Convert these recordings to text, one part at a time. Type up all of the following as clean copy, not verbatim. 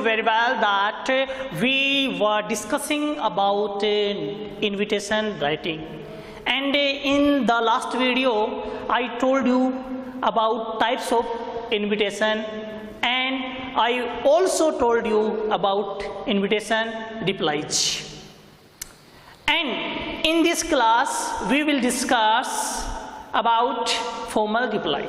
very well that we were discussing about invitation writing, and in the last video I told you about types of invitation, and I also told you about invitation replies. And in this class we will discuss about formal reply.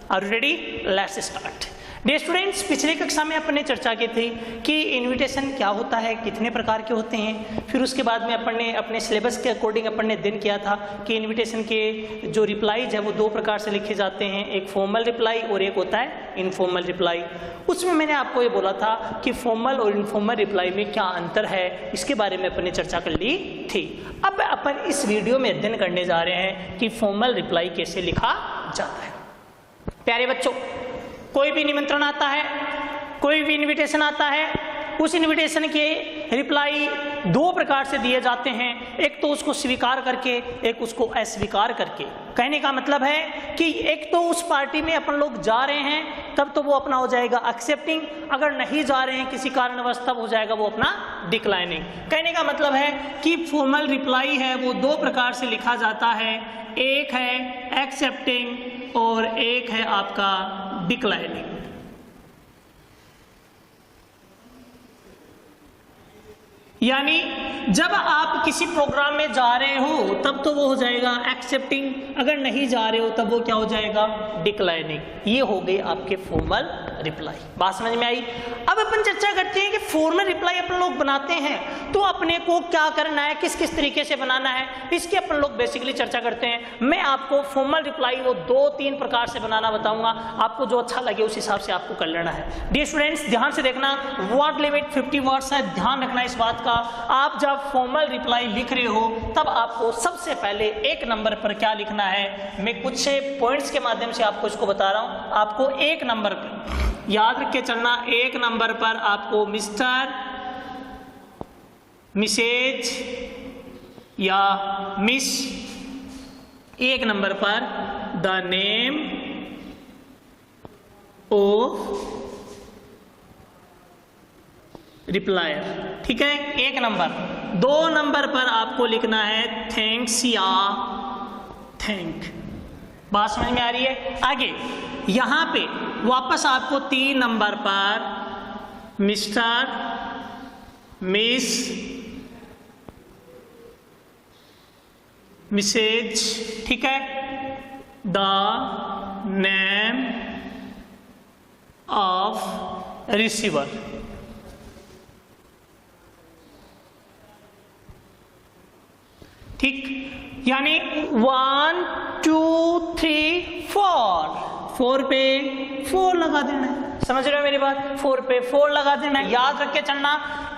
Are you ready? Let's start. Dear students, पिछले कक्षा में अपन ने चर्चा की थी कि invitation क्या होता है, कितने प्रकार के होते हैं। फिर उसके बाद में अपन ने अपने सिलेबस के अकॉर्डिंग अपन ने दिन किया था कि इनविटेशन के जो रिप्लाईज है वो दो प्रकार से लिखे जाते हैं, एक फॉर्मल रिप्लाई और एक होता है इनफॉर्मल रिप्लाई। उसमें मैंने आपको ये बोला था कि फॉर्मल और इनफॉर्मल रिप्लाई में क्या अंतर है, इसके बारे में अपन ने चर्चा कर ली थी। अब अपन इस वीडियो में अध्ययन करने जा रहे हैं कि फॉर्मल रिप्लाई कैसे लिखा जाता है। प्यारे बच्चों, कोई भी निमंत्रण आता है, कोई भी इनविटेशन आता है, उस इनविटेशन के रिप्लाई दो प्रकार से दिए जाते हैं, एक तो उसको स्वीकार करके, एक उसको अस्वीकार करके। कहने का मतलब है कि एक तो उस पार्टी में अपन लोग जा रहे हैं तब तो वो अपना हो जाएगा एक्सेप्टिंग, अगर नहीं जा रहे हैं किसी कारणवश तब हो जाएगा वो अपना डिक्लाइनिंग। कहने का मतलब है कि फॉर्मल रिप्लाई है वो दो प्रकार से लिखा जाता है, एक है एक्सेप्टिंग और एक है आपका डिक्लाइनिंग। यानी जब आप किसी प्रोग्राम में जा रहे हो तब तो वो हो जाएगा एक्सेप्टिंग, अगर नहीं जा रहे हो तब वो क्या हो जाएगा डिक्लाइनिंग। ये हो गई आपके फॉर्मल रिप्लाई। बात समझ में आई? अब अपन चर्चा करते हैं कि फॉर्मल रिप्लाई अपन लोग बनाते हैं तो अपने को क्या करना है, किस किस तरीके से बनाना है, इसकी अपन लोग बेसिकली चर्चा करते हैं। मैं आपको फॉर्मल रिप्लाई वो दो तीन प्रकार से बनाना बताऊंगा, आपको जो अच्छा लगे उस हिसाब से आपको कर लेना है। डियर स्टूडेंट्स, ध्यान से देखना, वर्ड लिमिट 50 वर्ड्स है, ध्यान रखना इस बात का। आप जब फॉर्मल रिप्लाई लिख रहे हो तब आपको सबसे पहले एक नंबर पर क्या लिखना है, मैं कुछ पॉइंट्स के माध्यम से आपको इसको बता रहा हूं। आपको एक नंबर पर याद रख के चलना, एक नंबर पर आपको मिस्टर, मिसेज या मिस, एक नंबर पर द नेम ऑफ रिप्लायर, ठीक है, एक नंबर। दो नंबर पर आपको लिखना है थैंक्स या थैंक। बात समझ में आ रही है? आगे यहां पे वापस आपको 3 नंबर पर मिस्टर, मिस, मिसेज, ठीक है, द नेम ऑफ रिसीवर। ठीक, यानी 1 2 3 4 पे 4 लगा देना है। समझ रहे हो मेरी बात? 4 पे 4 लगा देना है। याद रख के चलना,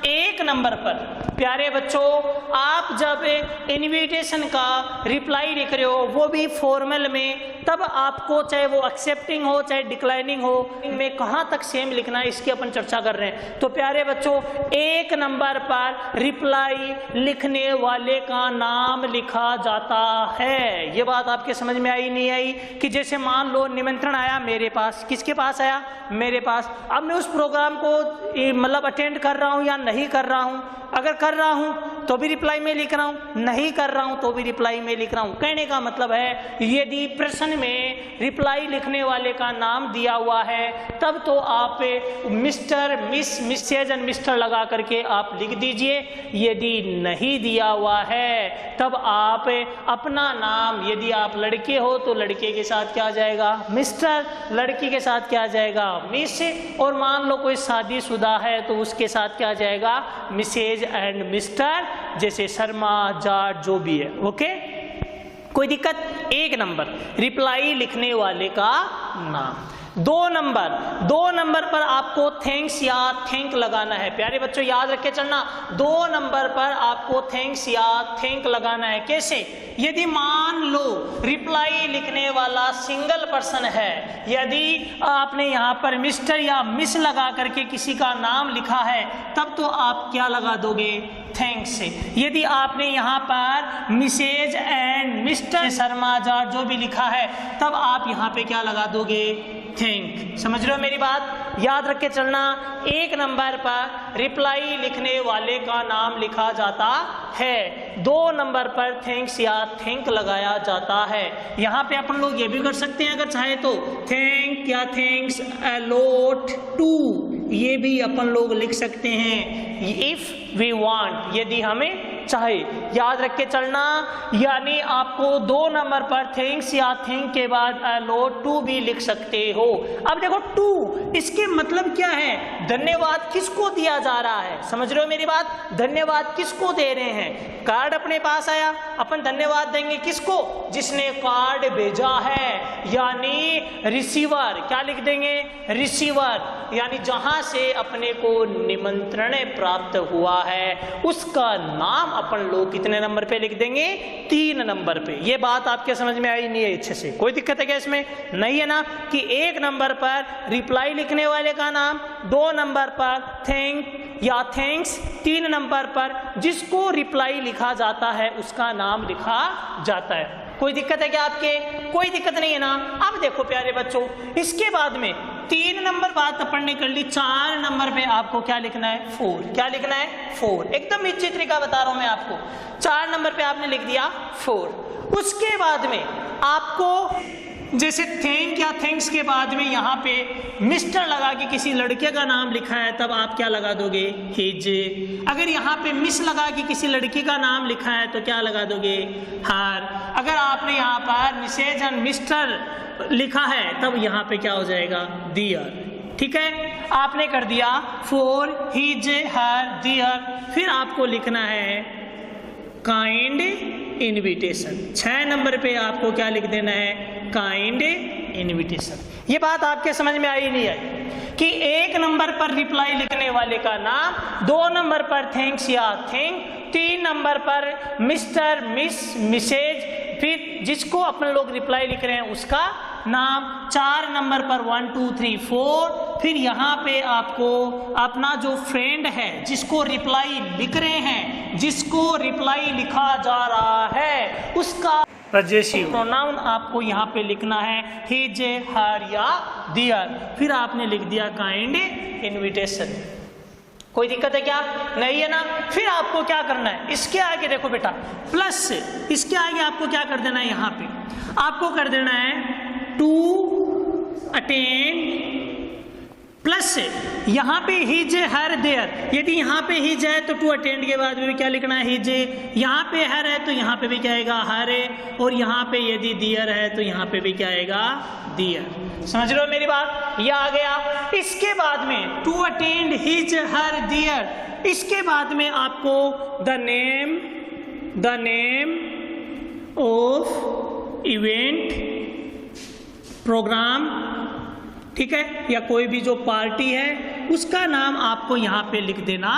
एक नंबर पर प्यारे बच्चों आप जब इनविटेशन का रिप्लाई लिख रहे हो वो भी फॉर्मल में, तब आपको चाहे वो एक्सेप्टिंग हो चाहे डिक्लाइनिंग हो, इनमें कहाँ तक सेम लिखना है इसकी अपन चर्चा कर रहे हैं। तो प्यारे बच्चों एक नंबर पर रिप्लाई लिखने वाले का नाम लिखा जाता है। ये बात आपके समझ में आई नहीं आई? कि जैसे मान लो निमंत्रण आया मेरे पास, किसके पास आया? मेरे पास। अब मैं उस प्रोग्राम को मतलब अटेंड कर रहा हूँ या नहीं कर रहा हूँ, अगर कर रहा हूं तो भी रिप्लाई में लिख रहा हूं, नहीं कर रहा हूं तो भी रिप्लाई में लिख रहा हूं। कहने का मतलब है यदि प्रश्न में रिप्लाई लिखने वाले का नाम दिया हुआ है तब तो आप Mr, Miss, Mrs and Mr लगा करके आप लिख दीजिए। यदि नहीं दिया हुआ है तब आप अपना नाम, यदि आप लड़के हो तो लड़के के साथ क्या आ जाएगा? मिस्टर, लड़की के साथ क्या आ जाएगा? मिस, और मान लो कोई शादीशुदा है तो उसके साथ क्या आ जाएगा? मिसेज एंड मिस्टर, जैसे शर्मा, जाट, जो भी है। ओके, कोई दिक्कत? एक नंबर रिप्लाई लिखने वाले का नाम। दो नंबर पर आपको थैंक्स या थैंक लगाना है। प्यारे बच्चों याद रख के चलना, 2 नंबर पर आपको थैंक्स या थैंक लगाना है। कैसे? यदि मान लो रिप्लाई लिखने वाला सिंगल पर्सन है, यदि आपने यहाँ पर मिस्टर या मिस लगा करके किसी का नाम लिखा है तब तो आप क्या लगा दोगे? थैंक्स। यदि आपने यहाँ पर मिसेज एंड मिस्टर शर्मा जाट जो भी लिखा है तब आप यहाँ पे क्या लगा दोगे, थैंक। समझ रहे हो मेरी बात? याद रख के चलना, एक नंबर पर रिप्लाई लिखने वाले का नाम लिखा जाता है, 2 नंबर पर थैंक्स या थैंक लगाया जाता है। यहाँ पे अपन लोग ये भी कर सकते हैं अगर चाहे तो, थैंक या थैंक्स अ लॉट टू, ये भी अपन लोग लिख सकते हैं इफ वी वांट, यदि हमें चाहे। याद रख के चलना, यानी आपको 2 नंबर पर थैंक्स या थैंक के बाद अ लॉट टू भी लिख सकते हो। अब देखो टू, इसके मतलब क्या है, धन्यवाद किसको दिया जा रहा है, समझ रहे हो मेरी बात? धन्यवाद किसको दे रहे हैं? कार्ड अपने पास आया, अपन धन्यवाद देंगे किसको, जिसने कार्ड भेजा है, यानी रिसीवर। क्या लिख देंगे, रिसीवर, यानी जहां से अपने को निमंत्रण प्राप्त हुआ है उसका नाम अपन लोग कितने नंबर पे लिख देंगे, 3 नंबर पे। ये बात आपके समझ में आई नहीं है अच्छे से? कोई दिक्कत है क्या इसमें? नहीं है ना, कि 1 नंबर पर रिप्लाई लिखने वाले का नाम, 2 नंबर पर थैंक या थैंक्स, 3 नंबर पर जिसको रिप्लाई लिखा जाता है उसका नाम लिखा जाता है। कोई दिक्कत है क्या आपके? कोई दिक्कत नहीं है ना। अब देखो प्यारे बच्चों, इसके बाद में 3 नंबर बात अपन ने कर ली, 4 नंबर पे आपको क्या लिखना है, 4। क्या लिखना है, 4। एकदम इच्छी तरीका बता रहा हूं मैं आपको। 4 नंबर पे आपने लिख दिया 4। उसके बाद में आपको जैसे थैंक या थैंक्स के बाद में यहाँ पे मिस्टर लगा के किसी लड़के का नाम लिखा है तब आप क्या लगा दोगे, हिज। अगर यहाँ पे मिस लगा के किसी लड़की का नाम लिखा है तो क्या लगा दोगे, हर। अगर आपने यहाँ पर मिसेज एंड मिस्टर लिखा है तब यहाँ पे क्या हो जाएगा, डियर। ठीक है, आपने कर दिया 4, हिज, हर, डियर। फिर आपको लिखना है काइंड इनविटेशन। 6 नंबर पे आपको क्या लिख देना है, काइंड इनविटेशन। ये बात आपके समझ में आई नहीं आई कि 1 नंबर पर रिप्लाई लिखने वाले का नाम, 2 नंबर पर थैंक्स या थैंक, 3 नंबर पर मिस्टर, मिस, मिसेज, फिर जिसको अपन लोग रिप्लाई लिख रहे हैं उसका नाम, 4 नंबर पर 1 2 3 4। फिर यहाँ पे आपको अपना जो फ्रेंड है जिसको रिप्लाई लिख रहे हैं, जिसको रिप्लाई लिखा जा रहा है उसका पजेसिव प्रोनाउन आपको यहाँ पे लिखना है, हिज, हर या डियर। फिर आपने लिख दिया काइंड इनविटेशन। कोई दिक्कत है क्या? नहीं है ना। फिर आपको क्या करना है, इसके आगे देखो बेटा, प्लस इसके आगे आपको क्या कर देना है, यहाँ पे आपको कर देना है टू अटेंड, प्लस यहाँ पे हिज, हर, देयर। यदि यहाँ पे हिज है तो टू अटेंड के बाद में भी क्या लिखना है, हिज। यहाँ पे हर है तो यहाँ पे भी क्या आएगा, हर। और यहाँ पे यदि दियर है तो यहाँ पे भी क्या आएगा, दियर। समझ रहे हो मेरी बात? ये आ गया। इसके बाद में to attend, his, her, their. इसके बाद में आपको the name of event, programme, ठीक है, या कोई भी जो पार्टी है उसका नाम आपको यहाँ पे लिख देना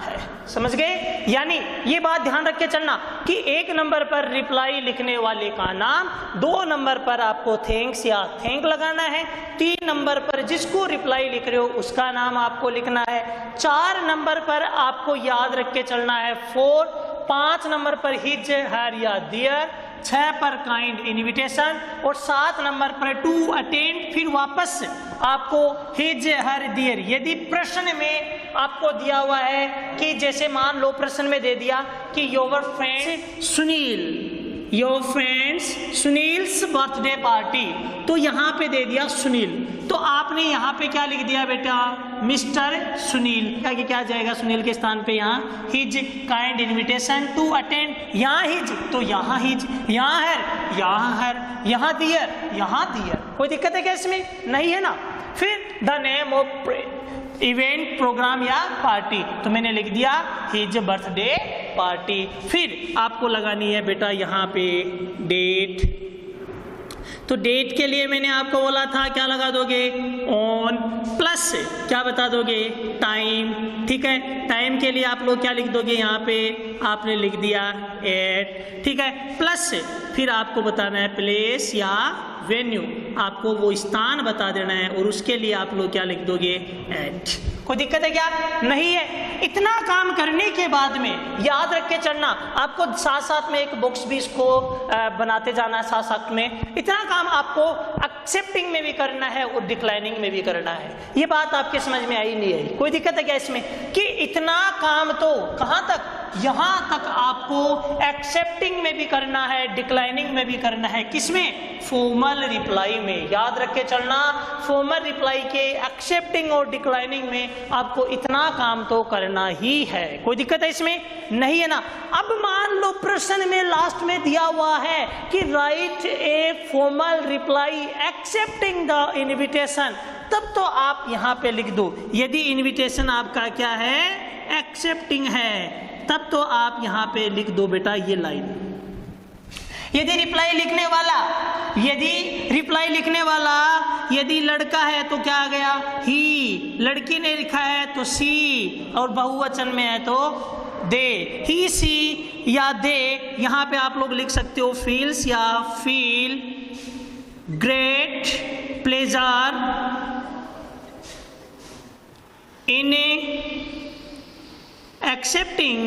है। समझ गए? यानी ये बात ध्यान रख के चलना कि 1 नंबर पर रिप्लाई लिखने वाले का नाम, 2 नंबर पर आपको थैंक्स या थैंक लगाना है, 3 नंबर पर जिसको रिप्लाई लिख रहे हो उसका नाम आपको लिखना है, 4 नंबर पर आपको याद रख के चलना है 4, 5 नंबर पर हिज, हर या दियर, 6 पर काइंड इनविटेशन, और 7 नंबर पर टू अटेंड। फिर वापस आपको हिज, हर, दियर। यदि प्रश्न में आपको दिया हुआ है कि जैसे मान लो प्रश्न में दे दिया कि your friend Sunil, your friends Sunil's birthday party, तो यहाँ पे दे दिया सुनील, तो आपने यहाँ पे क्या लिख दिया बेटा, मिस्टर सुनील। आगे क्या जाएगा सुनील के स्थान पे, यहाँ his, kind invitation, to attend, यहाँ हिज तो यहाँ हिज, यहाँ हर, यहाँ हर, यहाँ दियर, यहाँ दियर। कोई दिक्कत है क्या इसमें? नहीं है ना। फिर the name of event, programme या पार्टी, तो मैंने लिख दिया हिज बर्थडे पार्टी। फिर आपको लगानी है बेटा यहाँ पे डेट, तो डेट के लिए मैंने आपको बोला था क्या लगा दोगे, ऑन, प्लस क्या बता दोगे, टाइम। ठीक है, टाइम के लिए आप लोग क्या लिख दोगे, यहाँ पे आपने लिख दिया एट। ठीक है, प्लस फिर आपको बताना है प्लेस या वेन्यू, आपको वो स्थान बता देना है और उसके लिए आप लोग क्या लिख दोगे, एट। कोई दिक्कत है क्या? नहीं है। इतना काम करने के बाद में याद रख के चलना, आपको साथ साथ में एक बॉक्स भी इसको बनाते जाना है साथ साथ में। इतना काम आपको एक्सेप्टिंग में भी करना है और डिक्लाइनिंग में भी करना है। ये बात आपके समझ में आई नहीं आई? कोई दिक्कत है क्या इसमें कि इतना काम तो कहाँ तक, यहां तक आपको एक्सेप्टिंग में भी करना है, डिक्लाइनिंग में भी करना है। किसमें? फॉर्मल रिप्लाई में। याद रख के चलना, फॉर्मल रिप्लाई के एक्सेप्टिंग और डिक्लाइनिंग में आपको इतना काम तो करना ही है। कोई दिक्कत है इसमें? नहीं है ना। अब मान लो प्रश्न में लास्ट में दिया हुआ है कि right a formal reply accepting the invitation, तब तो आप यहां पे लिख दो, यदि इनविटेशन आपका क्या है, एक्सेप्टिंग है, तब तो आप यहां पे लिख दो बेटा ये लाइन। यदि रिप्लाई लिखने वाला यदि लड़का है तो क्या आ गया, ही। लड़की ने लिखा है तो सी, और बहुवचन में है तो दे। ही, सी या दे, यहां पे आप लोग लिख सकते हो फील्स या feel great pleasure in accepting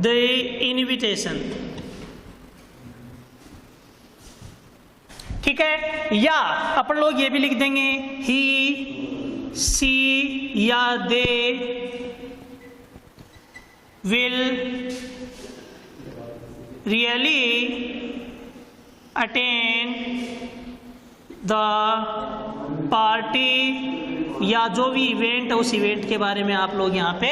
the invitation। ठीक है। या अपन लोग ये भी लिख देंगे ही, सी या दे will really attend the party, या जो भी इवेंट है उस इवेंट के बारे में आप लोग यहाँ पे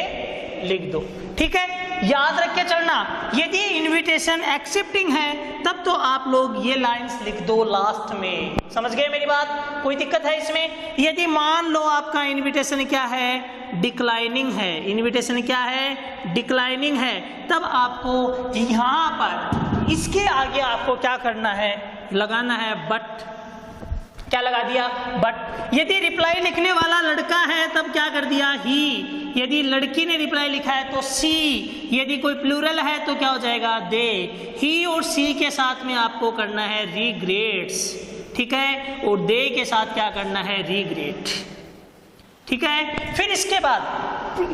लिख दो। ठीक है। याद रख के चलना, यदि इनविटेशन एक्सेप्टिंग है तब तो आप लोग ये लाइंस लिख दो लास्ट में। समझ गए मेरी बात? कोई दिक्कत है इसमें? यदि मान लो आपका इनविटेशन क्या है, डिक्लाइनिंग है, इनविटेशन क्या है, डिक्लाइनिंग है, तब आपको यहाँ पर इसके आगे आपको क्या करना है, लगाना है बट। क्या लगा दिया? बट। यदि रिप्लाई लिखने वाला लड़का है तब क्या कर दिया, ही। यदि लड़की ने रिप्लाई लिखा है तो सी। यदि कोई प्लूरल है तो क्या हो जाएगा, दे। ही और सी के साथ में आपको करना है रिग्रेट्स। ठीक है। और दे के साथ क्या करना है, रिग्रेट। ठीक है। फिर इसके बाद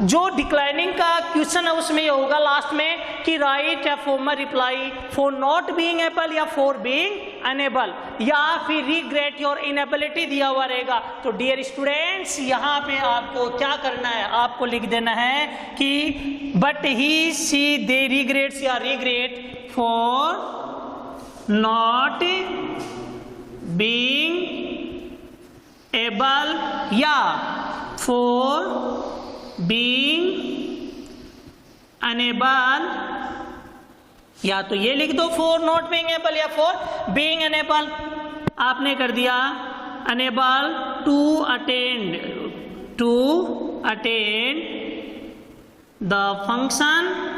जो डिक्लाइनिंग का क्वेश्चन है उसमें ये होगा लास्ट में कि right a formal reply for not being able या फॉर बीइंग अनेबल, या फिर रिग्रेट योर इनएबिलिटी दिया हुआ रहेगा। तो डियर स्टूडेंट्स, यहाँ पे आपको क्या करना है, आपको लिख देना है कि but he, she, they regrets या regret for not being able या फॉर बीइंग अनेबल, या तो ये लिख दो फॉर नॉट बीइंग एबल या फॉर बीइंग अनेबल। आपने कर दिया unable to attend the function.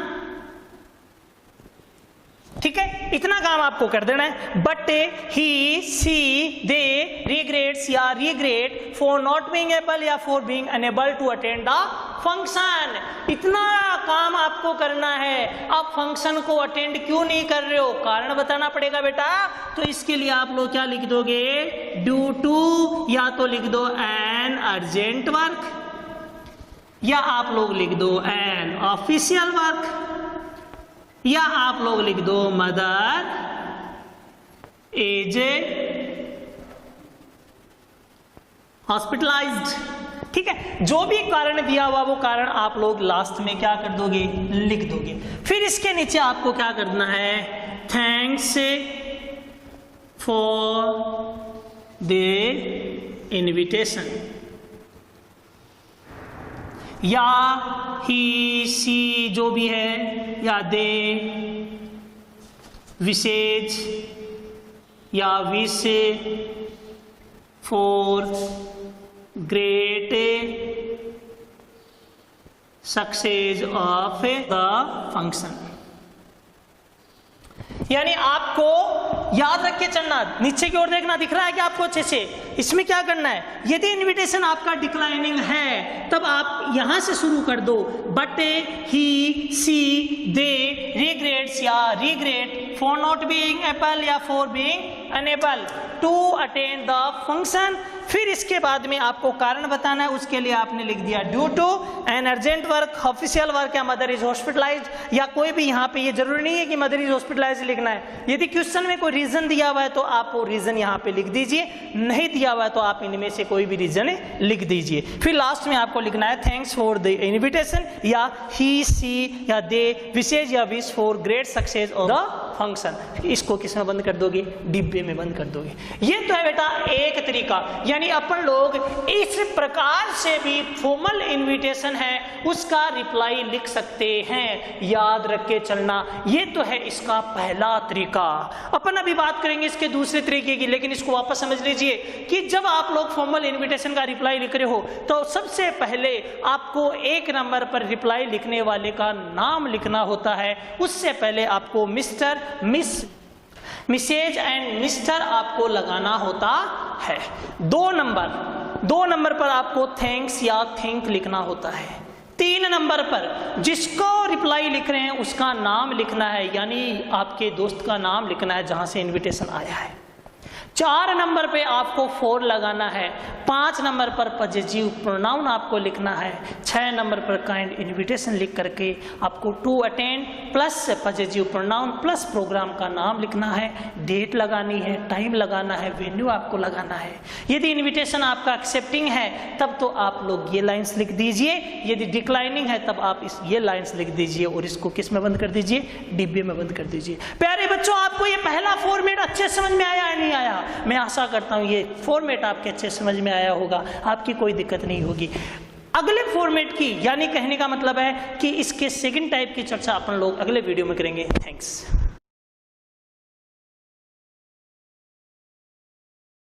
ठीक है। इतना काम आपको कर देना है। But he, she, they regrets या regret for not being able या for being unable to attend the function. इतना काम आपको करना है। आप फंक्शन को अटेंड क्यों नहीं कर रहे हो, कारण बताना पड़ेगा बेटा। तो इसके लिए आप लोग क्या लिख दोगे, ड्यू टू, या तो लिख दो एन अर्जेंट वर्क, या आप लोग लिख दो एन ऑफिशियल वर्क, या आप लोग लिख दो मदर एज हॉस्पिटलाइज्ड। ठीक है। जो भी कारण दिया हुआ वो कारण आप लोग लास्ट में क्या कर दोगे, लिख दोगे। फिर इसके नीचे आपको क्या करना है, थैंक्स फॉर द इनविटेशन, या ही, सी जो भी है, या दे विशेष या wish for great success of the function. यानी आपको याद रख के चलना, नीचे की ओर देखना, दिख रहा है कि आपको अच्छे से। इसमें क्या करना है, यदि इनविटेशन आपका डिक्लाइनिंग है तब आप यहां से शुरू कर दो, but he, she, they regrets या regret for not being able या for being unable to attain the function। फिर इसके बाद में आपको कारण बताना है, उसके लिए आपने लिख दिया due to an urgent work, official work या मदर इज हॉस्पिटलाइज्ड या कोई भी। यहाँ पे ये जरूरी नहीं है कि मदर इज हॉस्पिटलाइज्ड लिखना है। यदि क्वेश्चन में कोई रीजन दिया हुआ है तो आप वो रीजन यहाँ पे लिख दीजिए, नहीं दिया हुआ है तो आप इनमें से कोई भी रीजन लिख दीजिए। फिर लास्ट में आपको लिखना है थैंक्स फॉर द इन्विटेशन या ही सी या दे विशेष या wish for great success of the function. इसको किस में बंद कर दोगे? डिब्बे में बंद कर दोगे। ये तो है बेटा एक तरीका, यानी अपन लोग इस प्रकार से भी फॉर्मल इनविटेशन है उसका रिप्लाई लिख सकते हैं, याद रख के चलना। ये तो है इसका पहला तरीका। अपन अभी बात करेंगे इसके दूसरे तरीके की, लेकिन इसको वापस समझ लीजिए कि जब आप लोग फॉर्मल इनविटेशन का रिप्लाई लिख रहे हो तो सबसे पहले आपको एक नंबर पर रिप्लाई लिखने वाले का नाम लिखना होता है। उससे पहले आपको Mr, Miss, Mrs and Mr आपको लगाना होता है। दो नंबर पर आपको थैंक्स या थैंक लिखना होता है। 3 नंबर पर जिसको रिप्लाई लिख रहे हैं उसका नाम लिखना है, यानी आपके दोस्त का नाम लिखना है जहां से इनविटेशन आया है। 4 नंबर पे आपको फॉर लगाना है। 5 नंबर पर पॉजिटिव प्रोनाउन आपको लिखना है। 6 नंबर पर काइंड इनविटेशन लिख करके आपको to attend plus positive pronoun plus programme का नाम लिखना है, डेट लगानी है, टाइम लगाना है, वेन्यू आपको लगाना है। यदि इनविटेशन आपका एक्सेप्टिंग है तब तो आप लोग ये लाइन्स लिख दीजिए, यदि डिक्लाइनिंग है तब आप ये लाइन्स लिख दीजिए और इसको किस में बंद कर दीजिए? डिब्बे में बंद कर दीजिए। प्यारे बच्चों, आपको ये पहला फॉर्मेट अच्छे समझ में आया है नहीं आया? मैं आशा करता हूं ये फॉर्मेट आपके अच्छे समझ में आया होगा, आपकी कोई दिक्कत नहीं होगी। अगले फॉर्मेट की, यानी कहने का मतलब है कि इसके सेकंड टाइप की चर्चा अपन लोग अगले वीडियो में करेंगे। थैंक्स।